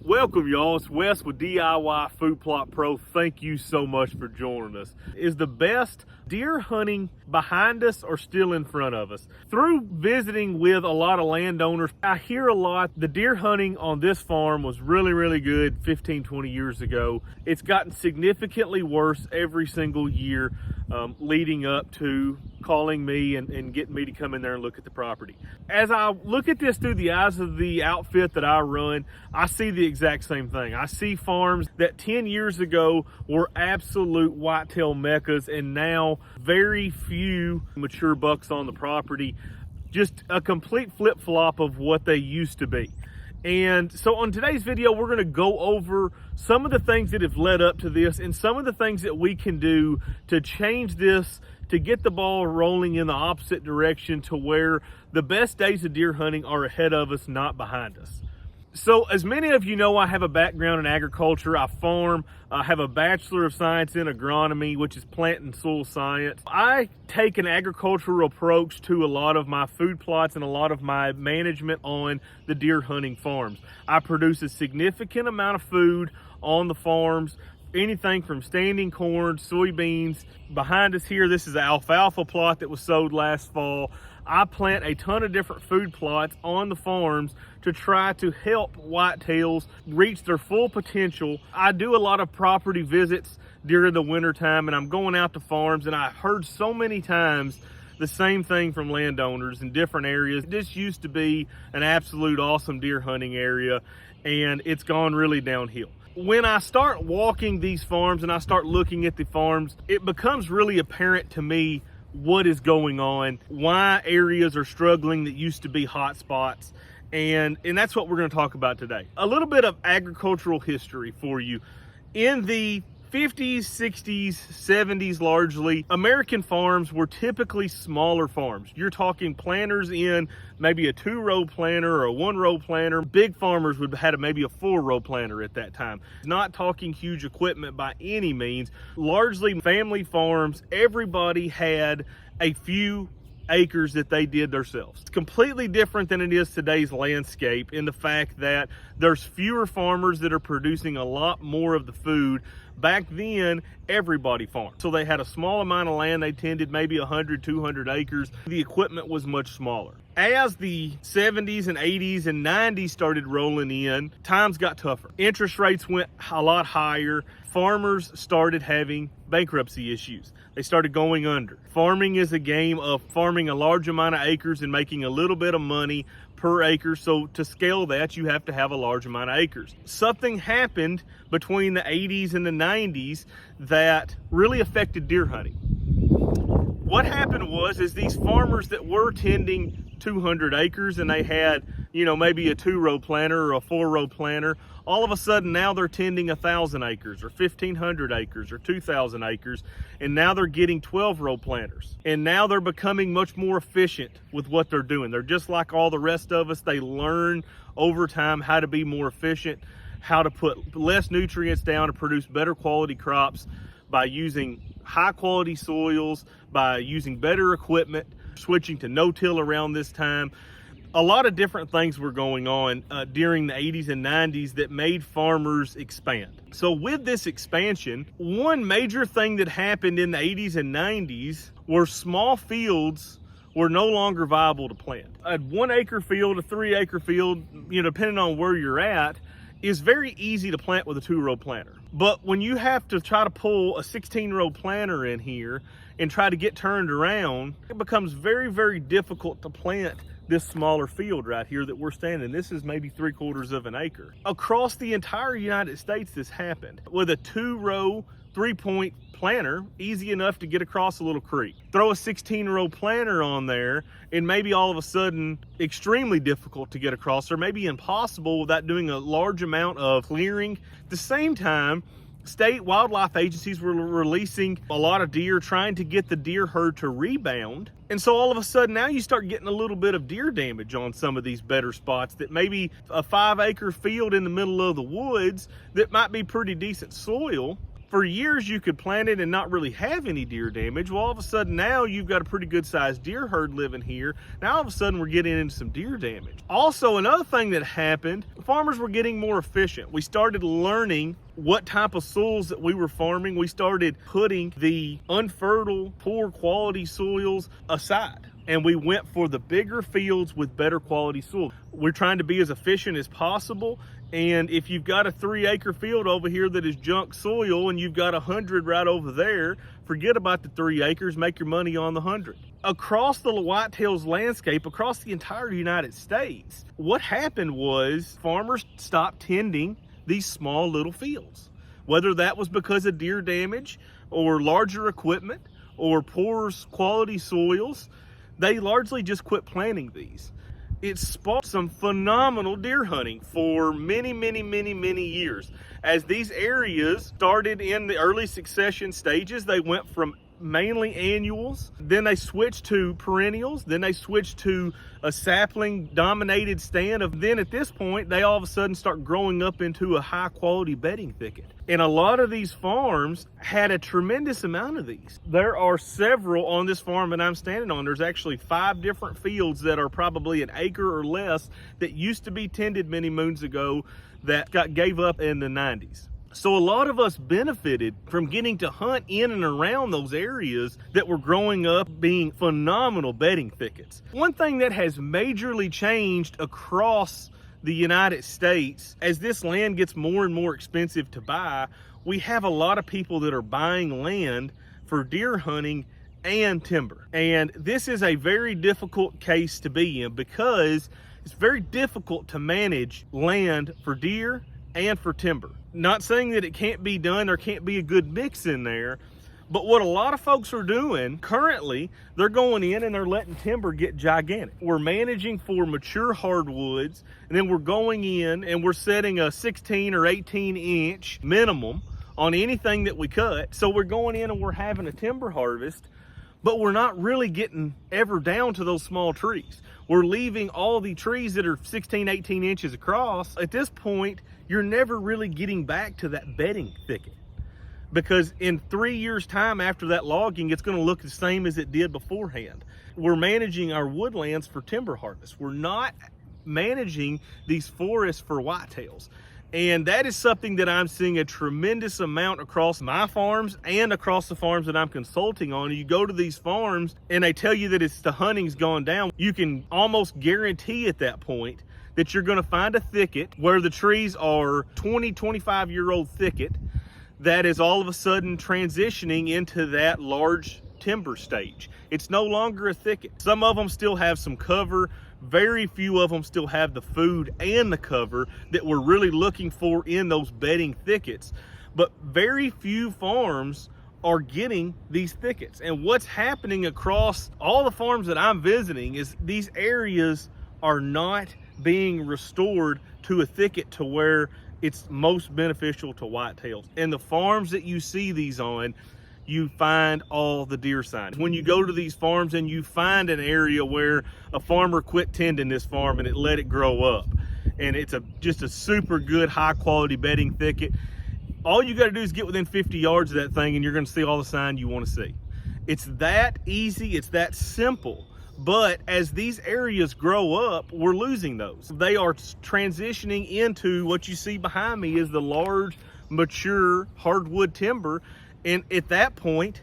Welcome, y'all. It's Wes with DIY Food Plot Pro. Thank you so much for joining us. Is the best deer hunting behind us or still in front of us? Through visiting with a lot of landowners, I hear a lot the deer hunting on this farm was really good 15, 20 years ago. It's gotten significantly worse every single year leading up to calling me and getting me to come in there and look at the property. As I look at this through the eyes of the outfit that I run, I see the exact same thing. I see farms that 10 years ago were absolute whitetail meccas, and now very few mature bucks on the property. Just a complete flip-flop of what they used to be. And so on today's video, we're going to go over some of the things that have led up to this and some of the things that we can do to change this, to get the ball rolling in the opposite direction to where the best days of deer hunting are ahead of us, not behind us. So as many of you know, I have a background in agriculture. I farm. I have a Bachelor of Science in Agronomy, which is plant and soil science. I take an agricultural approach to a lot of my food plots and a lot of my management on the deer hunting farms. I produce a significant amount of food on the farms, anything from standing corn, soybeans. Behind us here, this is an alfalfa plot that was sowed last fall. I plant a ton of different food plots on the farms to try to help whitetails reach their full potential. I do a lot of property visits during the winter time, and I'm going out to farms, and I've heard so many times the same thing from landowners in different areas. This used to be an absolute awesome deer hunting area, and it's gone really downhill. When I start walking these farms and I start looking at the farms, it becomes really apparent to me what is going on, why areas are struggling that used to be hot spots, and that's what we're going to talk about today. A little bit of agricultural history for you. In the 50s, 60s, 70s largely, American farms were typically smaller farms. You're talking planters in maybe a 2-row planter or a 1-row planter. Big farmers would have had maybe a 4-row planter at that time. Not talking huge equipment by any means. Largely family farms. Everybody had a few acres that they did themselves. It's completely different than it is today's landscape in the fact that there's fewer farmers that are producing a lot more of the food. Back then, everybody farmed. So they had a small amount of land. They tended maybe 100, 200 acres. The equipment was much smaller. As the 70s and 80s and 90s started rolling in, times got tougher. Interest rates went a lot higher. Farmers started having bankruptcy issues. They started going under. Farming is a game of farming a large amount of acres and making a little bit of money per acre. So to scale that, you have to have a large amount of acres. Something happened between the 80s and the 90s that really affected deer hunting. What happened was these farmers that were tending 200 acres and they had, maybe a 2-row planter or a 4-row planter, all of a sudden now they're tending 1,000 acres or 1,500 acres or 2,000 acres, and now they're getting 12-row planters. And now they're becoming much more efficient with what they're doing. They're just like all the rest of us. They learn over time how to be more efficient, how to put less nutrients down to produce better quality crops by using high quality soils, by using better equipment, switching to no-till around this time. A lot of different things were going on during the 80s and 90s that made farmers expand. So with this expansion, one major thing that happened in the 80s and 90s were small fields were no longer viable to plant. A 1-acre field, a 3-acre field, depending on where you're at, is very easy to plant with a 2-row planter. But when you have to try to pull a 16-row planter in here and try to get turned around, it becomes very difficult to plant this smaller field right here that we're standing. This is maybe 3/4 of an acre. Across the entire United States, this happened. With a 2-row, 3-point planter, easy enough to get across a little creek. Throw a 16-row planter on there, and maybe all of a sudden, extremely difficult to get across, or maybe impossible without doing a large amount of clearing. At the same time, state wildlife agencies were releasing a lot of deer, trying to get the deer herd to rebound. And so all of a sudden now you start getting a little bit of deer damage on some of these better spots that maybe a 5-acre field in the middle of the woods that might be pretty decent soil For years you could plant it and not really have any deer damage. Well, all of a sudden now you've got a pretty good sized deer herd living here. Now all of a sudden we're getting into some deer damage. Also, another thing that happened, farmers were getting more efficient. We started learning what type of soils that we were farming. We started putting the unfertile, poor quality soils aside, and we went for the bigger fields with better quality soil. We're trying to be as efficient as possible. And if you've got a 3-acre field over here that is junk soil and you've got 100 right over there, forget about the 3 acres, make your money on the 100. Across the whitetails landscape, across the entire United States, what happened was farmers stopped tending these small little fields. Whether that was because of deer damage or larger equipment or poor quality soils, they largely just quit planting these. It sparked some phenomenal deer hunting for many years. As these areas started in the early succession stages, they went from mainly annuals, then they switched to perennials, then they switched to a sapling dominated stand of, then at this point they all of a sudden start growing up into a high quality bedding thicket. And a lot of these farms had a tremendous amount of these. There are several on this farm that I'm standing on. There's actually 5 different fields that are probably an acre or less that used to be tended many moons ago that gave up in the 90s. So a lot of us benefited from getting to hunt in and around those areas that were growing up being phenomenal bedding thickets. One thing that has majorly changed across the United States, as this land gets more and more expensive to buy, we have a lot of people that are buying land for deer hunting and timber. And this is a very difficult case to be in because it's very difficult to manage land for deer and for timber. Not saying that it can't be done, there can't be a good mix in there, but what a lot of folks are doing currently, they're going in and they're letting timber get gigantic. We're managing for mature hardwoods, and then we're going in and we're setting a 16 or 18 inch minimum on anything that we cut. So we're going in and we're having a timber harvest, but we're not really getting ever down to those small trees. We're leaving all the trees that are 16, 18 inches across. At this point, you're never really getting back to that bedding thicket, because in 3 years' time after that logging, it's going to look the same as it did beforehand. We're managing our woodlands for timber harvest. We're not managing these forests for whitetails. And that is something that I'm seeing a tremendous amount across my farms and across the farms that I'm consulting on. You go to these farms and they tell you that the hunting's gone down. You can almost guarantee at that point that you're going to find a thicket where the trees are 20, 25-year-old thicket that is all of a sudden transitioning into that large timber stage. It's no longer a thicket. Some of them still have some cover. Very few of them still have the food and the cover that we're really looking for in those bedding thickets. But very few farms are getting these thickets. And what's happening across all the farms that I'm visiting is these areas are not being restored to a thicket to where it's most beneficial to whitetails. And the farms that you see these on, you find all the deer signs. When you go to these farms and you find an area where a farmer quit tending this farm and it let it grow up, and it's just a super good high quality bedding thicket, all you got to do is get within 50 yards of that thing and you're going to see all the sign you want to see. It's that easy, it's that simple. But as these areas grow up, we're losing those. They are transitioning into what you see behind me is the large, mature hardwood timber. And at that point,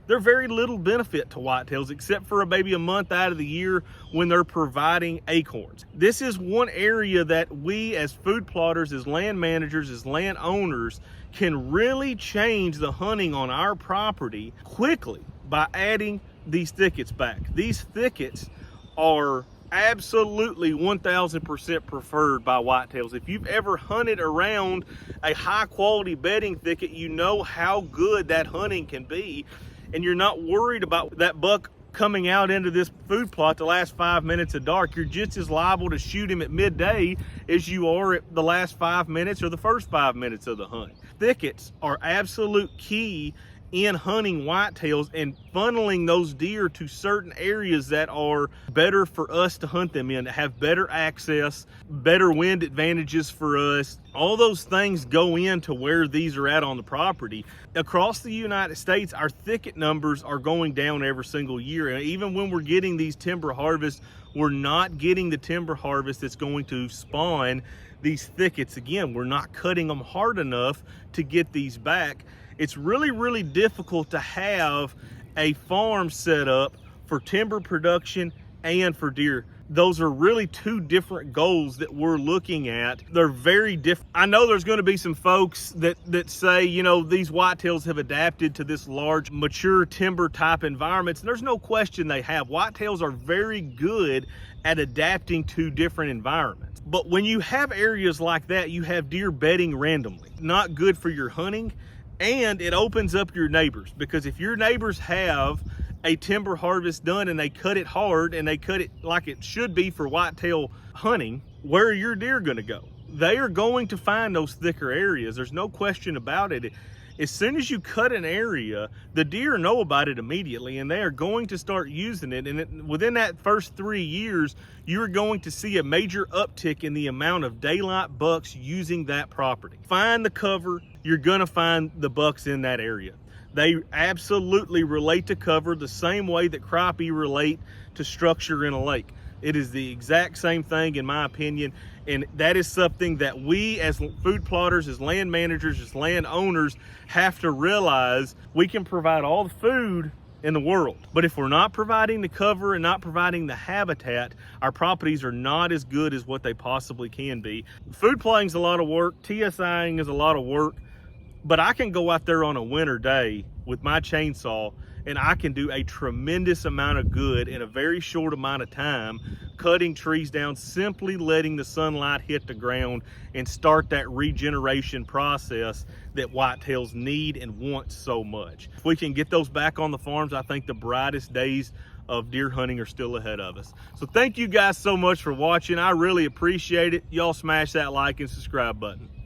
they're very little benefit to whitetails, except for maybe a month out of the year when they're providing acorns. This is one area that we as food plotters, as land managers, as land owners, can really change the hunting on our property quickly by adding these thickets back. These thickets are absolutely 1000% preferred by whitetails. If you've ever hunted around a high quality bedding thicket, you know how good that hunting can be, and you're not worried about that buck coming out into this food plot the last 5 minutes of dark. You're just as liable to shoot him at midday as you are at the last 5 minutes or the first 5 minutes of the hunt. Thickets are absolute key in hunting whitetails and funneling those deer to certain areas that are better for us to hunt them in, that have better access, better wind advantages for us. All those things go into where these are at on the property. Across the United States, our thicket numbers are going down every single year. And even when we're getting these timber harvests, we're not getting the timber harvest that's going to spawn these thickets again. We're not cutting them hard enough to get these back. It's really, really difficult to have a farm set up for timber production and for deer. Those are really two different goals that we're looking at. They're very different. I know there's going to be some folks that say, you know, these whitetails have adapted to this large, mature timber type environments. And there's no question they have. Whitetails are very good at adapting to different environments. But when you have areas like that, you have deer bedding randomly. Not good for your hunting, and it opens up your neighbors, because if your neighbors have a timber harvest done and they cut it hard and they cut it like it should be for whitetail hunting, where are your deer going to go? They are going to find those thicker areas. There's no question about it. As soon as you cut an area, the deer know about it immediately, and they are going to start using it. And within that first 3 years, you're going to see a major uptick in the amount of daylight bucks using that property. Find the cover, you're going to find the bucks in that area. They absolutely relate to cover the same way that crappie relate to structure in a lake. It is the exact same thing, in my opinion, and that is something that we as food plotters, as land managers, as land owners have to realize. We can provide all the food in the world, but if we're not providing the cover and not providing the habitat, our properties are not as good as what they possibly can be. Food plotting is a lot of work, TSIing is a lot of work, but I can go out there on a winter day with my chainsaw and I can do a tremendous amount of good in a very short amount of time, cutting trees down, simply letting the sunlight hit the ground and start that regeneration process that whitetails need and want so much. If we can get those back on the farms, I think the brightest days of deer hunting are still ahead of us. So thank you guys so much for watching. I really appreciate it. Y'all smash that like and subscribe button.